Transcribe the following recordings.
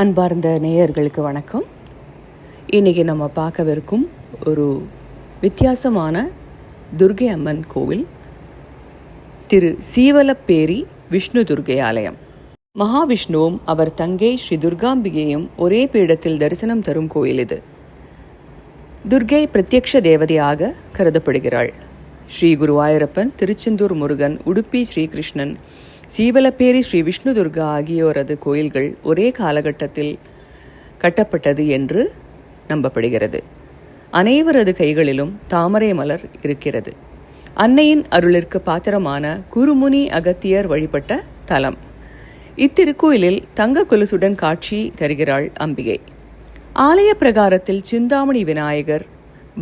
அன்பார்ந்த நேயர்களுக்கு வணக்கம். இன்றைக்கி நம்ம பார்க்கவிருக்கும் ஒரு வித்தியாசமான துர்க்கை அம்மன் கோவில் திரு சீவலப்பேரி விஷ்ணு துர்க்கை ஆலயம். மகாவிஷ்ணுவும் அவர் தங்கை ஸ்ரீ துர்காம்பிகையும் ஒரே பீடத்தில் தரிசனம் தரும் கோயில் இது. துர்க்கை பிரத்யக்ஷ தேவதையாக கருதப்படுகிறாள். ஸ்ரீ குருவாயூரப்பன், திருச்செந்தூர் முருகன், உடுப்பி ஸ்ரீகிருஷ்ணன், சீவலப்பேரி ஸ்ரீ விஷ்ணு துர்கா ஆகியோரது கோயில்கள் ஒரே காலகட்டத்தில் கட்டப்பட்டது என்று நம்பப்படுகிறது. அனைவரது கைகளிலும் தாமரை மலர் இருக்கிறது. அன்னையின் அருளிற்கு பாத்திரமான குருமுனி அகத்தியர் வழிபட்ட தலம். இத்திருக்கோயிலில் தங்க கொலுசுடன் காட்சி தருகிறாள் அம்பிகை. ஆலய பிரகாரத்தில் சிந்தாமணி விநாயகர்,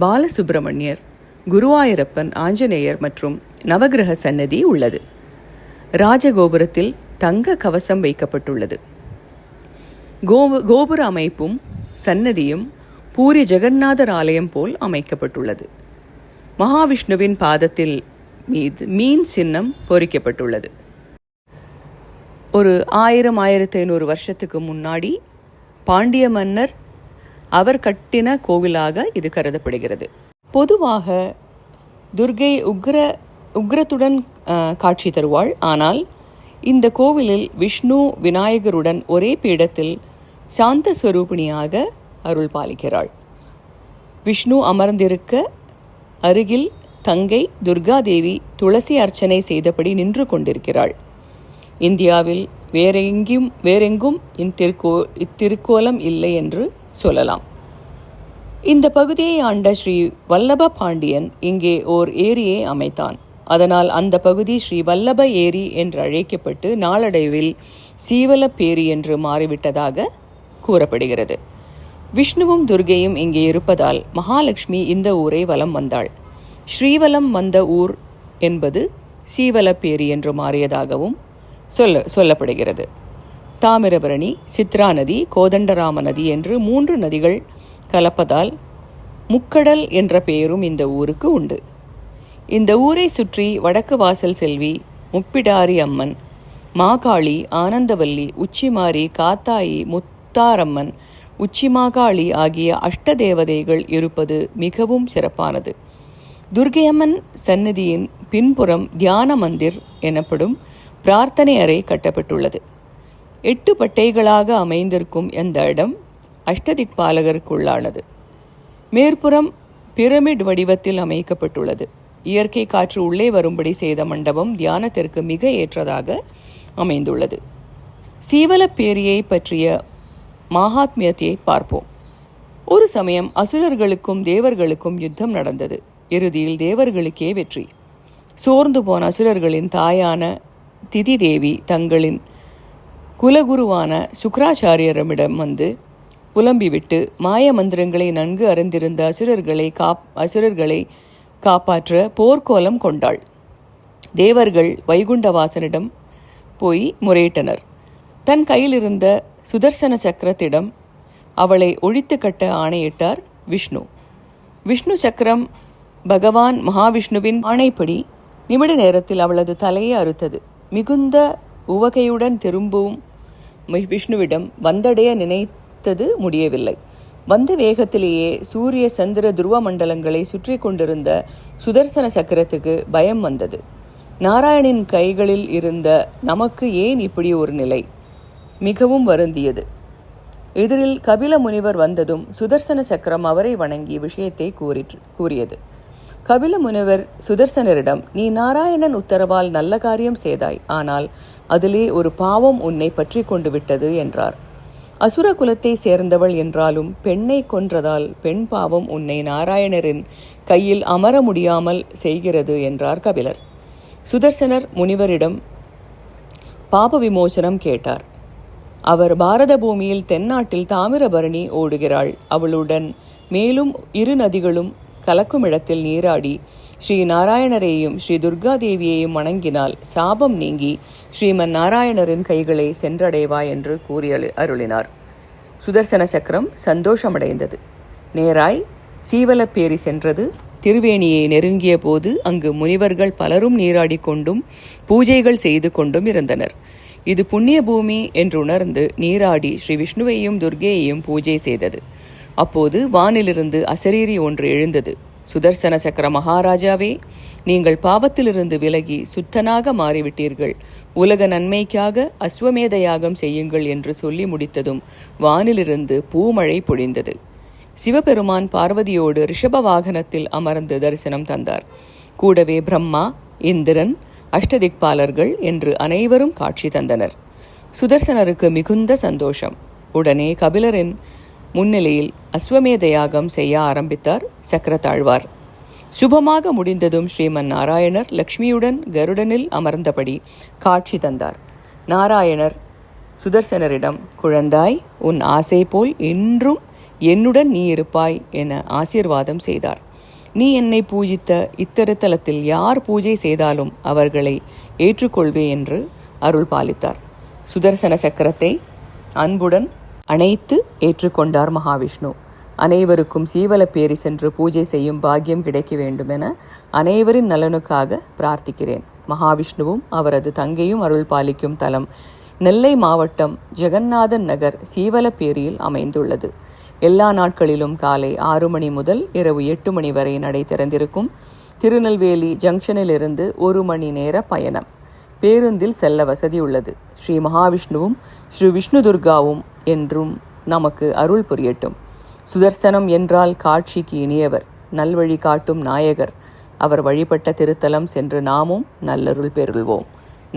பாலசுப்பிரமணியர், குருவாயூரப்பன், ஆஞ்சநேயர் மற்றும் நவகிரக சன்னதி உள்ளது. ராஜகோபுரத்தில் தங்க கவசம் வைக்கப்பட்டுள்ளது. கோபுர அமைப்பும் சன்னதியும் பூரி ஜெகநாதர் ஆலயம் போல் அமைக்கப்பட்டுள்ளது. மகாவிஷ்ணுவின் பாதத்தில் மீது மீன் சின்னம் பொறிக்கப்பட்டுள்ளது. ஒரு 1000-1500 வருஷத்துக்கு முன்னாடி பாண்டிய மன்னர் அவர் கட்டின கோவிலாக இது கருதப்படுகிறது. பொதுவாக துர்க்கை உக்ரத்துடன் காட்சி தருவாள். ஆனால் இந்த கோவிலில் விஷ்ணு விநாயகருடன் ஒரே பீடத்தில் சாந்த ஸ்வரூபிணியாக அருள் பாலிக்கிறாள். விஷ்ணு அமர்ந்திருக்க அருகில் தங்கை துர்காதேவி துளசி அர்ச்சனை செய்தபடி நின்று கொண்டிருக்கிறாள். இந்தியாவில் வேறெங்கும் இத்திருக்கோலம் இல்லை என்று சொல்லலாம். இந்த பகுதியை ஆண்ட ஸ்ரீ வல்லப பாண்டியன் இங்கே ஓர் ஏரியை அமைத்தான். அதனால் அந்த பகுதி ஸ்ரீ வல்லப ஏரி என்று அழைக்கப்பட்டு நாளடைவில் சீவலப்பேரி என்று மாறிவிட்டதாக கூறப்படுகிறது. விஷ்ணுவும் துர்க்கையும் இங்கே இருப்பதால் மகாலட்சுமி இந்த ஊரை வலம் வந்தாள். ஸ்ரீவலம் வந்த ஊர் என்பது சீவலப்பேரி என்று மாறியதாகவும் சொல்லப்படுகிறது. தாமிரபரணி, சித்ரா நதி, கோதண்டராம நதி என்று 3 நதிகள் கலப்பதால் முக்கடல் என்ற பெயரும் இந்த ஊருக்கு உண்டு. இந்த ஊரை சுற்றி வடக்கு வாசல் செல்வி, முப்பிடாரி அம்மன், மாகாளி, ஆனந்தவல்லி, உச்சிமாரி, காத்தாயி, முத்தாரம்மன், உச்சிமாகாளி ஆகிய அஷ்டதேவதைகள் இருப்பது மிகவும் சிறப்பானது. துர்க்கையம்மன் சந்நிதியின் பின்புறம் தியான மந்திர் எனப்படும் பிரார்த்தனை அறை கட்டப்பட்டுள்ளது. 8 பட்டைகளாக அமைந்திருக்கும் இந்த இடம் அஷ்டதிக்பாலகருக்குள்ளானது. மேற்புறம் பிரமிட் வடிவத்தில் அமைக்கப்பட்டுள்ளது. இயற்கை காற்று உள்ளே வரும்படி செய்த மண்டபம் தியானத்திற்கு மிக ஏற்றதாக அமைந்துள்ளது. சீவலப்பேரியை பற்றிய மகாத்மியத்தை பார்ப்போம். ஒரு சமயம் அசுரர்களுக்கும் தேவர்களுக்கும் யுத்தம் நடந்தது. இறுதியில் தேவர்களுக்கே வெற்றி. சோர்ந்து போன அசுரர்களின் தாயான திதி தேவி தங்களின் குலகுருவான சுக்ராச்சாரியரிடம் வந்து புலம்பிவிட்டு மாய மந்திரங்களை நன்கு அறிந்திருந்த அசுரர்களை காப்பாற்ற போர்க்கோலம் கொண்டாள். தேவர்கள் வைகுண்டவாசனிடம் போய் முறையிட்டனர். தன் கையில் இருந்த சுதர்சன சக்கரத்திடம் அவளை ஒழித்து கட்ட ஆணையிட்டார் விஷ்ணு. விஷ்ணு சக்கரம் பகவான் மகாவிஷ்ணுவின் ஆணைப்படி நிமிட நேரத்தில் அவளது தலையை அறுத்தது. மிகுந்த உவகையுடன் திரும்பவும் விஷ்ணுவிடம் வந்தடைய நினைத்தது முடியவில்லை. வந்த வேகத்திலேயே சூரிய சந்திர துருவ மண்டலங்களை சுற்றி கொண்டிருந்த சுதர்சன சக்கரத்துக்கு பயம் வந்தது. நாராயணின் கைகளில் இருந்த நமக்கு ஏன் இப்படி ஒரு நிலை? மிகவும் வருந்தியது. எதிரில் கபில முனிவர் வந்ததும் சுதர்சன சக்கரம் அவரை வணங்கி விஷயத்தை கூறியது. கபில முனிவர் சுதர்சனரிடம், நீ நாராயணன் உத்தரவால் நல்ல காரியம் செய்தாய், ஆனால் அதிலே ஒரு பாவம் உன்னை பற்றி கொண்டு விட்டது என்றார். அசுர குலத்தை சேர்ந்தவள் என்றாலும் பெண்ணை கொன்றதால் பெண் பாவம் உன்னை நாராயணரின் கையில் அமர முடியாமல் செய்கிறது என்றார் கபிலர். சுதர்சனர் முனிவரிடம் பாப விமோசனம் கேட்டார். அவர் பாரத பூமியில் தென்னாட்டில் தாமிரபரணி ஓடுகிறாள். அவளுடன் மேலும் 2 நதிகளும் கலக்கும் இடத்தில் நீராடி ஸ்ரீ நாராயணரையும் ஸ்ரீ துர்காதேவியையும் வணங்கினால் சாபம் நீங்கி ஸ்ரீமன் நாராயணரின் கைகளை சென்றடைவா என்று கூறி அருளினார். சுதர்சன சக்கரம் சந்தோஷமடைந்தது. நேராய் சீவலப்பேரி சென்றது. திருவேணியை நெருங்கிய போது அங்கு முனிவர்கள் பலரும் நீராடி கொண்டும் பூஜைகள் செய்து கொண்டும் இருந்தனர். இது புண்ணிய பூமி என்றுணர்ந்து நீராடி ஸ்ரீ விஷ்ணுவையும் துர்கேயையும் பூஜை செய்தது. அப்போது வானிலிருந்து அசரீரி ஒன்று எழுந்தது. சுதர்சன சக்கர மகாராஜாவே, நீங்கள் பாவத்திலிருந்து விலகி சுத்தனாக மாறிவிட்டீர்கள். உலக நன்மைக்காக அஸ்வமேத யாகம் செய்யுங்கள் என்று சொல்லி முடித்ததும் வானிலிருந்து பூமழை பொழிந்தது. சிவபெருமான் பார்வதியோடு ரிஷப வாகனத்தில் அமர்ந்து தரிசனம் தந்தார். கூடவே பிரம்மா, இந்திரன், அஷ்டதிக்பாலர்கள் என்று அனைவரும் காட்சி தந்தனர். சுதர்சனருக்கு மிகுந்த சந்தோஷம். உடனே கபிலரின் முன்னிலையில் அஸ்வமேத யாகம் செய்ய ஆரம்பித்தார் சக்கரத்தாழ்வார். சுபமாக முடிந்ததும் ஸ்ரீமன் நாராயணர் லக்ஷ்மியுடன் கருடனில் அமர்ந்தபடி காட்சி தந்தார். நாராயணர் சுதர்சனரிடம், குழந்தாய், உன் ஆசை போல் என்றும் என்னுடன் நீ இருப்பாய் என ஆசீர்வாதம் செய்தார். நீ என்னை பூஜித்த இத்திருத்தலத்தில் யார் பூஜை செய்தாலும் அவர்களை ஏற்றுக்கொள்வே என்று அருள் பாலித்தார். சுதர்சன சக்கரத்தை அன்புடன் அணைத்து ஏற்றுக்கொண்டார் மகாவிஷ்ணு. அனைவருக்கும் சீவல பேரி சென்று பூஜை செய்யும் பாக்கியம் கிடைக்க வேண்டும் என அனைவரின் நலனுக்காக பிரார்த்திக்கிறேன். மகாவிஷ்ணுவும் அவரது தங்கையும் அருள் பாலிக்கும் தலம் நெல்லை மாவட்டம் ஜெகநாதன் நகர் சீவலப்பேரியில் அமைந்துள்ளது. எல்லா நாட்களிலும் காலை 6 மணி முதல் இரவு 8 மணி வரை நடை திறந்திருக்கும். திருநெல்வேலி ஜங்ஷனிலிருந்து 1 மணி நேர பயணம். பேருந்தில் செல்ல வசதி உள்ளது. ஸ்ரீ மகாவிஷ்ணுவும் ஸ்ரீ விஷ்ணு துர்காவும் என்றும் நமக்கு அருள் புரியட்டும். சுதர்சனம் என்றால் காட்சிக்கு இனியவர், நல்வழி காட்டும் நாயகர். அவர் வழிபட்ட திருத்தலம் சென்று நாமும் நல்லருள் பெறுவோம்.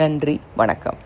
நன்றி, வணக்கம்.